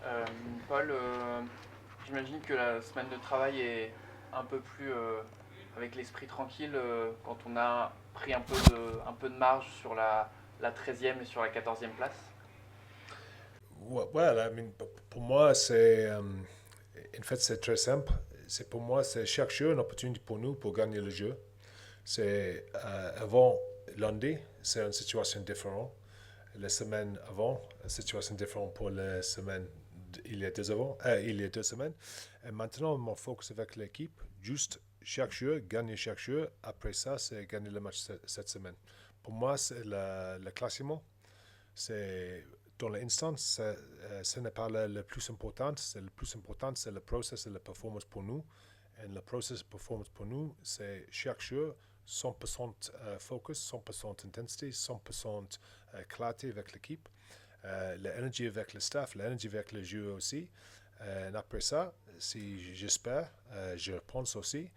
Euh, Paul, j'imagine que la semaine de travail est un peu plus avec l'esprit tranquille quand on a pris un peu de marge sur la 13e et sur la 14e place. Well, I mean, pour moi, en fait, c'est très simple. C'est pour moi, c'est chaque jeu une opportunité pour nous pour gagner le jeu. C'est avant lundi, c'est une situation différente. La semaine avant, une situation différente pour la semaine il y a 2 semaines. Et maintenant, mon focus avec l'équipe, juste chaque jeu, gagner chaque jeu. Après ça, c'est gagner le match cette semaine. Pour moi, c'est le classement. C'est dans l'instant, ce n'est pas le plus important. C'est le plus important, c'est le process et la performance pour nous. Et le process et performance pour nous, c'est chaque jeu 100% focus, 100% intensity, 100% clarté avec l'équipe, l'énergie avec le staff, l'énergie avec le jeu aussi. Et après ça, si j'espère, je pense aussi,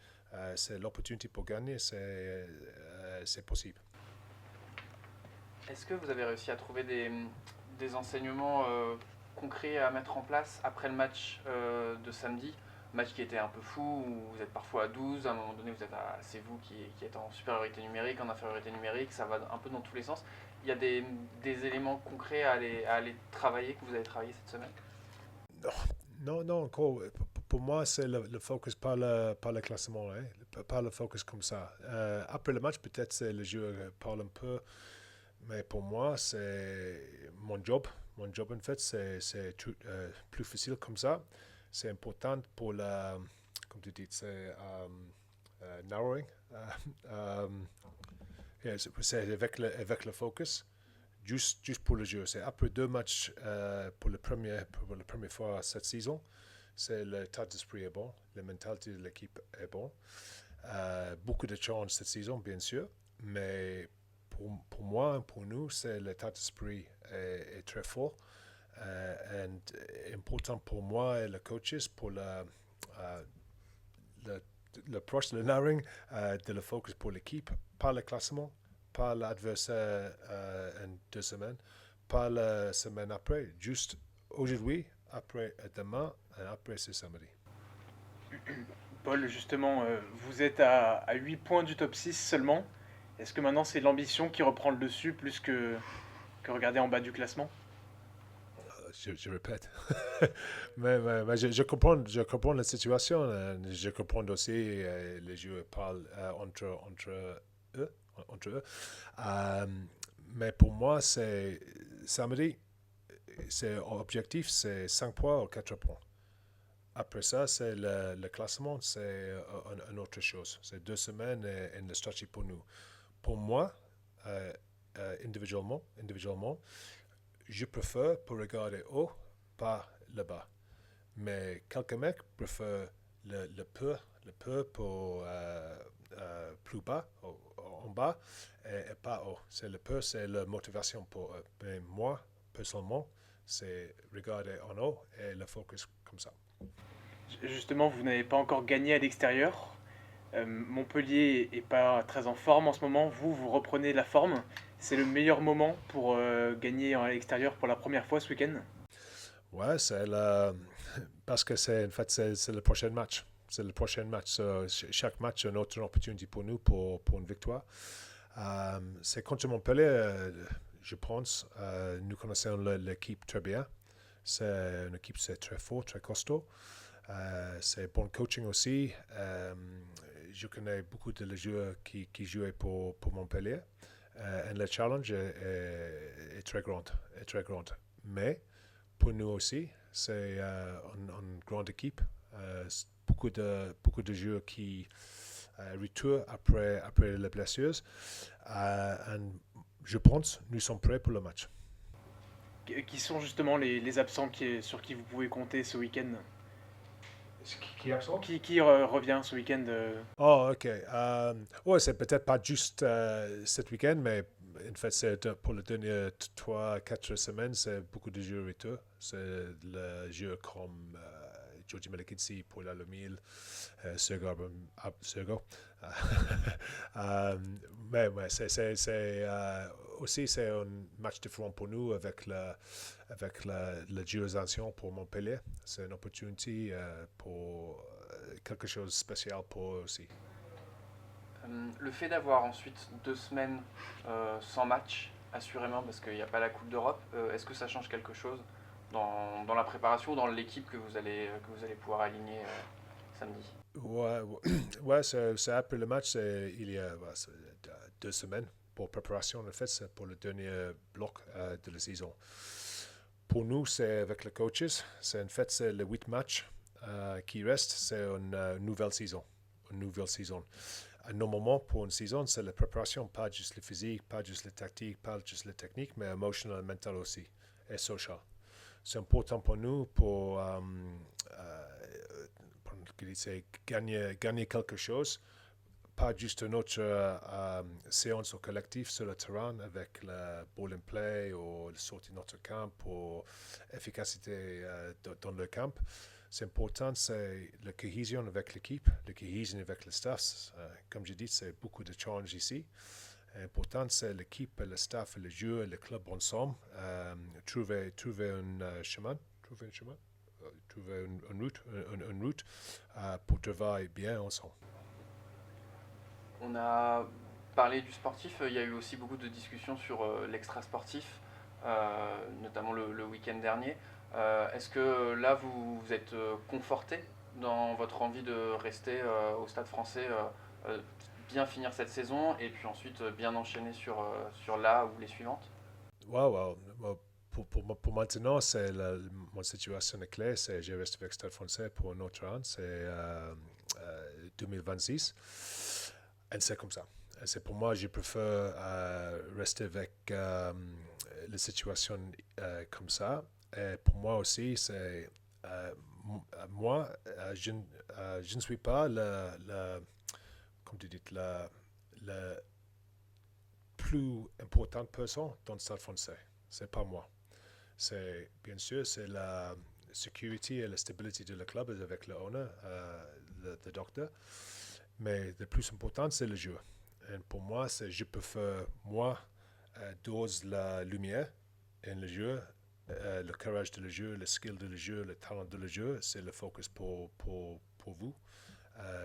c'est l'opportunité pour gagner, c'est possible. Est-ce que vous avez réussi à trouver des enseignements concrets à mettre en place après le match de samedi? Match qui était un peu fou, où vous êtes parfois à 12, à un moment donné c'est vous qui êtes en supériorité numérique, en infériorité numérique, ça va un peu dans tous les sens. Il y a des éléments concrets à aller travailler que vous avez travaillé cette semaine? Non, non, non, encore. Pour moi, c'est le focus, pas le classement, hein, pas le focus comme ça. Après le match, peut-être c'est le jeu parle un peu, mais pour moi, c'est mon job. Mon job, en fait, c'est plus facile comme ça. C'est important pour la, comme tu dis, c'est narrowing. Yeah, c'est avec le focus. Juste pour le jeu. C'est après 2 matchs pour la première fois cette saison. C'est le l'état d'esprit est bon, la mentalité de l'équipe est bon. Beaucoup de changes cette saison, bien sûr, mais pour moi, pour nous, c'est le l'état d'esprit est très fort. Et important pour moi et les coaches pour euh, le, l'approche, le narrowing, de le focus pour l'équipe, pas le classement, pas l'adversaire en 2 semaines, pas la semaine après, juste aujourd'hui, après demain, et après c'est samedi. Paul, justement, vous êtes à 8 points du top 6 seulement. Est-ce que maintenant c'est l'ambition qui reprend le dessus plus que regarder en bas du classement? Je répète. Mais je comprends la situation. Je comprends aussi les joueurs parlent eux. Entre eux. Euh, mais pour moi, c'est samedi, c'est objectif, c'est 5 points ou 4 points. Après ça, c'est le classement, c'est une autre chose. C'est 2 semaines et une stratégie pour nous. Pour moi, euh, individuellement, je préfère pour regarder haut, pas le bas. Mais quelques mecs préfèrent le peu pour plus bas, en bas, et pas haut. C'est le peu, c'est la motivation pour eux. Mais moi, personnellement, c'est regarder en haut et le focus comme ça. Justement, vous n'avez pas encore gagné à l'extérieur. Montpellier est pas très en forme en ce moment. Vous reprenez la forme. C'est le meilleur moment pour gagner à l'extérieur pour la première fois ce week-end. Ouais, parce que en fait, c'est le prochain match. C'est le prochain match. Chaque match est une autre opportunité pour nous pour une victoire. C'est contre Montpellier, je pense. Nous connaissons l'équipe très bien. C'est une équipe c'est très fort, très costaud. C'est bon coaching aussi. Je connais beaucoup de joueurs qui jouaient pour Montpellier. Et le challenge est très grand. Est très grand. Mais pour nous aussi, c'est une grande équipe. Beaucoup de joueurs qui retournent après les blessures. Je pense nous sommes prêts pour le match. Qui sont justement les absents sur qui vous pouvez compter ce week-end? Qui est absent? Qui revient ce week-end? Oh, ok. Ouais, c'est peut-être pas juste cet week-end, mais en fait, c'est pour les dernières 3, 4 semaines, c'est beaucoup de jeux retour. C'est le jeu comme Georgi Melekitsi pour la Lumil, Sergo. Euh, mais ouais, c'est aussi, c'est un match différent pour nous avec la géosation pour Montpellier. C'est une opportunité pour quelque chose de spécial pour eux aussi. Le fait d'avoir ensuite 2 semaines sans match, assurément, parce qu'il n'y a pas la Coupe d'Europe, est-ce que ça change quelque chose dans la préparation, dans l'équipe que vous allez pouvoir aligner samedi? Ouais, c'est après le match, il y a 2 semaines pour préparation. En fait, c'est pour le dernier bloc de la saison. Pour nous, c'est avec les coaches. En fait, c'est les 8 matchs qui restent. C'est une nouvelle saison. Normalement, pour une saison, c'est la préparation, pas juste le physique, pas juste la tactique, pas juste la technique, mais émotionnel, mental aussi, et social. C'est important pour nous pour gagner quelque chose, pas juste une autre séance au collectif sur le terrain avec le ball and play ou la sortie de notre camp ou efficacité dans le camp. C'est important, c'est la cohésion avec l'équipe, la cohésion avec le staff. Comme je dis, c'est beaucoup de challenges ici. Important, c'est l'équipe, le staff, le jeu, le club ensemble. Trouver un chemin, trouver une route pour travailler bien ensemble. On a parlé du sportif, il y a eu aussi beaucoup de discussions sur l'extra-sportif, notamment le week-end dernier. Est-ce que là, vous êtes conforté dans votre envie de rester au Stade Français, bien finir cette saison et puis ensuite bien enchaîner sur la ou les suivantes? Wow. Pour maintenant, mon situation est claire. Je reste avec Stade Français pour un autre an. C'est 2026. Et c'est comme ça. C'est pour moi, je préfère rester avec la situation comme ça. Et pour moi aussi, c'est moi, je ne suis pas comme tu dis, la plus importante personne dans le Stade Français. C'est pas moi. C'est bien sûr c'est la sécurité et la stabilité de le club avec le owner, le docteur. Mais le plus important, c'est le jeu. Et pour moi, je préfère, dose la lumière et le jeu, le courage de le jeu, le skill de le jeu, le talent de le jeu. C'est le focus pour vous,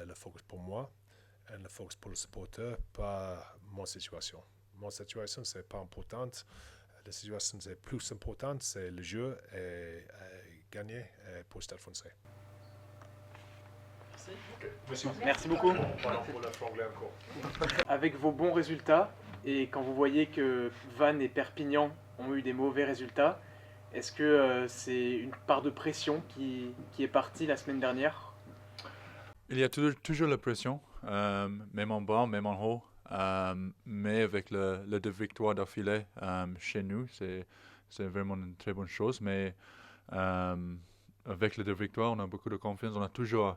le focus pour moi, et le focus pour le supporter, pas mon situation. Mon situation, c'est pas importante. La situation c'est plus importante, c'est le jeu et gagner pour Stade Français. Merci beaucoup. Voilà pour le franglais encore. Avec vos bons résultats, et quand vous voyez que Vannes et Perpignan ont eu des mauvais résultats, est-ce que c'est une part de pression qui est partie la semaine dernière? Il y a toujours la pression, même en bas, même en haut. Mais avec les 2 victoires d'affilée chez nous, c'est vraiment une très bonne chose. Mais avec les 2 victoires, on a beaucoup de confiance. On a toujours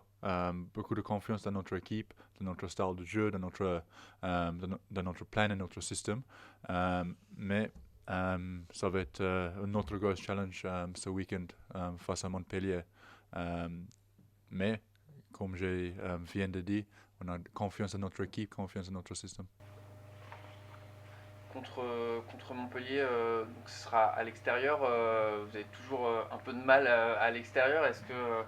beaucoup de confiance dans notre équipe, dans notre style de jeu, dans notre plan et notre système. Mais ça va être un autre gros challenge ce week-end face à Montpellier. Mais comme je viens de dire, on a confiance en notre équipe, confiance en notre système. Contre Montpellier, donc ce sera à l'extérieur. Vous avez toujours un peu de mal à l'extérieur. Est-ce que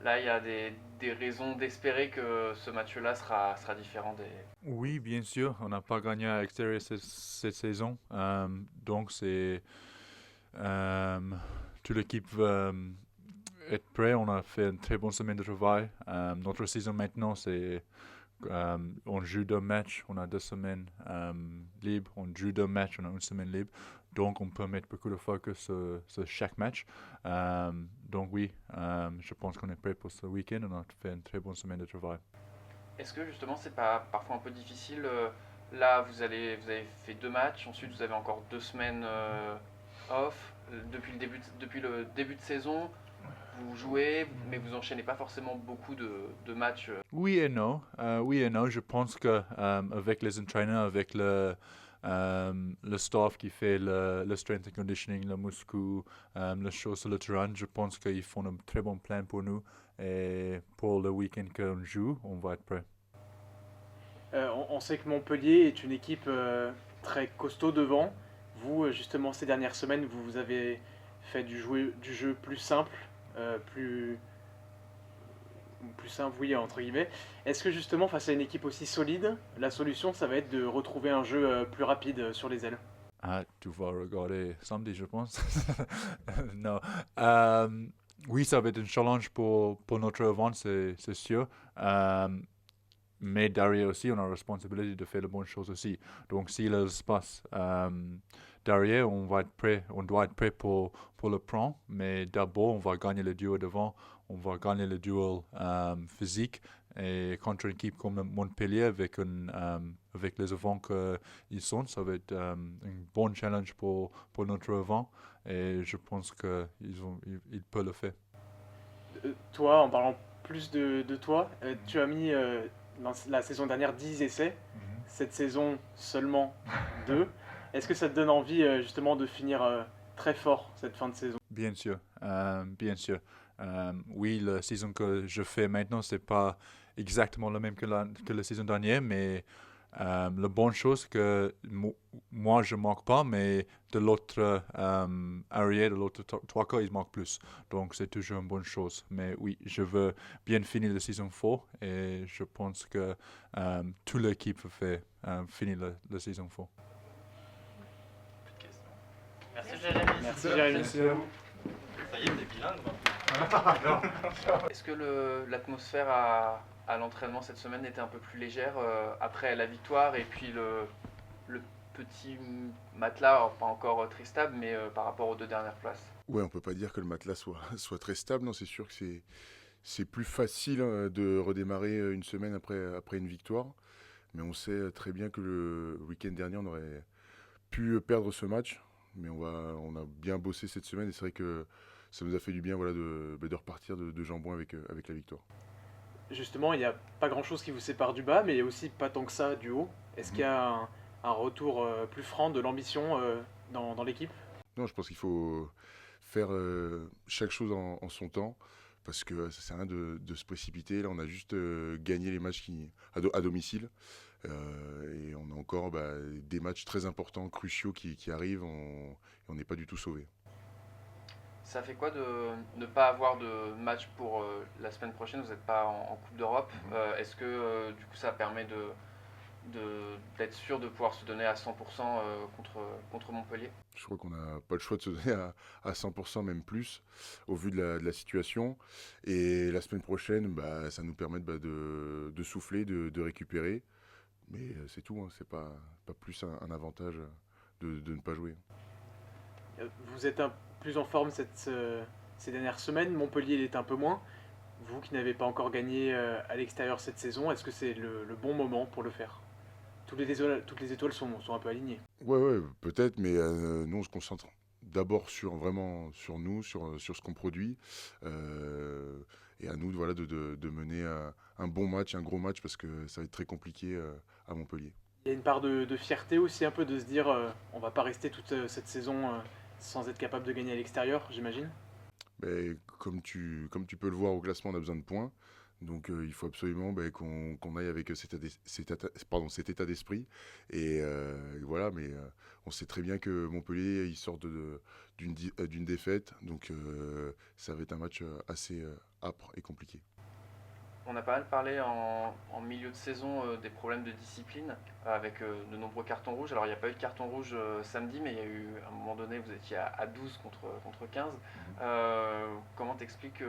là, il y a des raisons d'espérer que ce match-là sera différent des... Oui, bien sûr. On n'a pas gagné à l'extérieur cette saison. Donc, c'est toute l'équipe être prêt. On a fait une très bonne semaine de travail. Notre saison maintenant, c'est on joue 2 matchs, on a 2 semaines libres. On joue 2 matchs, on a 1 semaine libre. Donc, on peut mettre beaucoup de focus sur chaque match. Donc, oui, je pense qu'on est prêt pour ce week-end. On a fait une très bonne semaine de travail. Est-ce que justement, c'est pas parfois un peu difficile là, vous avez fait 2 matchs, ensuite vous avez encore 2 semaines off. Depuis le début de saison, vous jouez, mais vous enchaînez pas forcément beaucoup de matchs. Oui et non. Je pense que avec les entraîneurs, avec le staff qui fait le strength and conditioning, le muscu, les choses sur le terrain, je pense qu'ils font un très bon plan pour nous. Et pour le week-end qu'on joue, on va être prêt. On sait que Montpellier est une équipe très costaud devant. Vous, justement, ces dernières semaines, vous avez fait du jeu plus simple, plus simple, oui, entre guillemets. Est-ce que justement, face à une équipe aussi solide, la solution, ça va être de retrouver un jeu plus rapide sur les ailes? Ah, tu vas regarder samedi, je pense. Non. Oui, ça va être un challenge pour notre vente, c'est sûr. Mais derrière aussi, on a la responsabilité de faire les bonnes choses aussi. Donc, si le se passe derrière, on va être prêt, on doit être prêt pour le prendre. Mais d'abord, on va gagner le duel devant, on va gagner le duel physique. Et contre une équipe comme Montpellier, avec les avants qu'ils sont, ça va être un bon challenge pour notre avant. Et je pense qu'ils peuvent le faire. Toi, en parlant plus de toi, tu as mis dans la saison dernière 10 essais, cette saison seulement 2. Est-ce que ça te donne envie justement de finir très fort cette fin de saison? Bien sûr, bien sûr. Oui, la saison que je fais maintenant, c'est pas exactement la même que la saison dernière, mais la bonne chose que moi je manque pas, mais de l'autre arrière, de l'autre trois quarts, il manque plus. Donc c'est toujours une bonne chose. Mais oui, je veux bien finir la saison fort et je pense que toute l'équipe fait finir la saison fort. Merci Jérémy. Merci Jérémy. Ça y est, t'es bilingue maintenant. Est-ce que l'atmosphère à l'entraînement cette semaine était un peu plus légère après la victoire et puis le petit matelas, alors pas très très stable, mais par rapport aux 2 dernières places? Ouais, on peut pas dire que le matelas soit très stable. Non, c'est sûr que c'est plus facile de redémarrer une semaine après une victoire. Mais on sait très bien que le week-end dernier, on aurait pu perdre ce match. Mais on a bien bossé cette semaine et c'est vrai que ça nous a fait du bien, voilà, de repartir de jambon avec la victoire. Justement, il n'y a pas grand-chose qui vous sépare du bas, mais il y a aussi pas tant que ça du haut. Est-ce qu'il y a un retour plus franc de l'ambition dans l'équipe? Non, je pense qu'il faut faire chaque chose en son temps, parce que ça sert à rien de se précipiter. Là, on a juste gagné les matchs à domicile. Et on a encore des matchs très importants, cruciaux qui arrivent. On n'est pas du tout sauvés. Ça fait quoi de ne pas avoir de match pour la semaine prochaine? Vous n'êtes pas en Coupe d'Europe. Est-ce que du coup ça permet d'être sûr de pouvoir se donner à 100% contre Montpellier? Je crois qu'on n'a pas le choix de se donner à 100%, même plus, au vu de la situation. Et la semaine prochaine, ça nous permet de souffler, de récupérer. Mais c'est tout, hein, c'est pas plus un avantage de ne pas jouer. Vous êtes plus en forme ces dernières semaines. Montpellier l'est un peu moins. Vous qui n'avez pas encore gagné à l'extérieur cette saison, est-ce que c'est le bon moment pour le faire? Toutes les étoiles sont un peu alignées. Ouais, peut-être, mais nous, on se concentre d'abord vraiment sur nous, sur ce qu'on produit. Et à nous, voilà, de mener un bon match, un gros match, parce que ça va être très compliqué à Montpellier. Il y a une part de fierté aussi, un peu de se dire on va pas rester toute cette saison sans être capable de gagner à l'extérieur, j'imagine. Mais comme tu peux le voir au classement, on a besoin de points. Donc il faut absolument qu'on aille avec cet état d'esprit. Et voilà, mais on sait très bien que Montpellier, il sort d'une défaite. Donc ça va être un match assez âpre et compliqué. On a pas mal parlé en milieu de saison des problèmes de discipline avec de nombreux cartons rouges. Alors il n'y a pas eu de carton rouge samedi, mais il y a eu à un moment donné, vous étiez à 12 contre 15. Comment t'expliques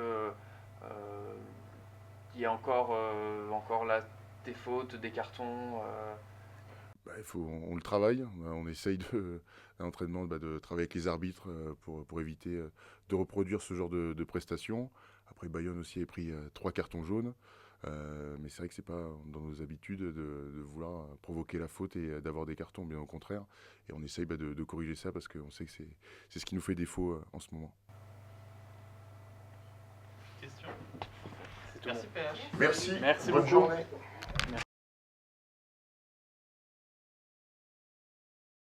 qu'il y a encore là des fautes, des cartons On le travaille, on essaye à l'entraînement de travailler avec les arbitres pour éviter de reproduire ce genre de prestations. Après, Bayonne aussi a pris 3 cartons jaunes, mais c'est vrai que c'est pas dans nos habitudes de vouloir provoquer la faute et d'avoir des cartons, bien au contraire. Et on essaye de corriger ça parce qu'on sait que c'est ce qui nous fait défaut en ce moment. Question. C'est tout Merci bon. PH. Merci, Merci bonne beaucoup. journée.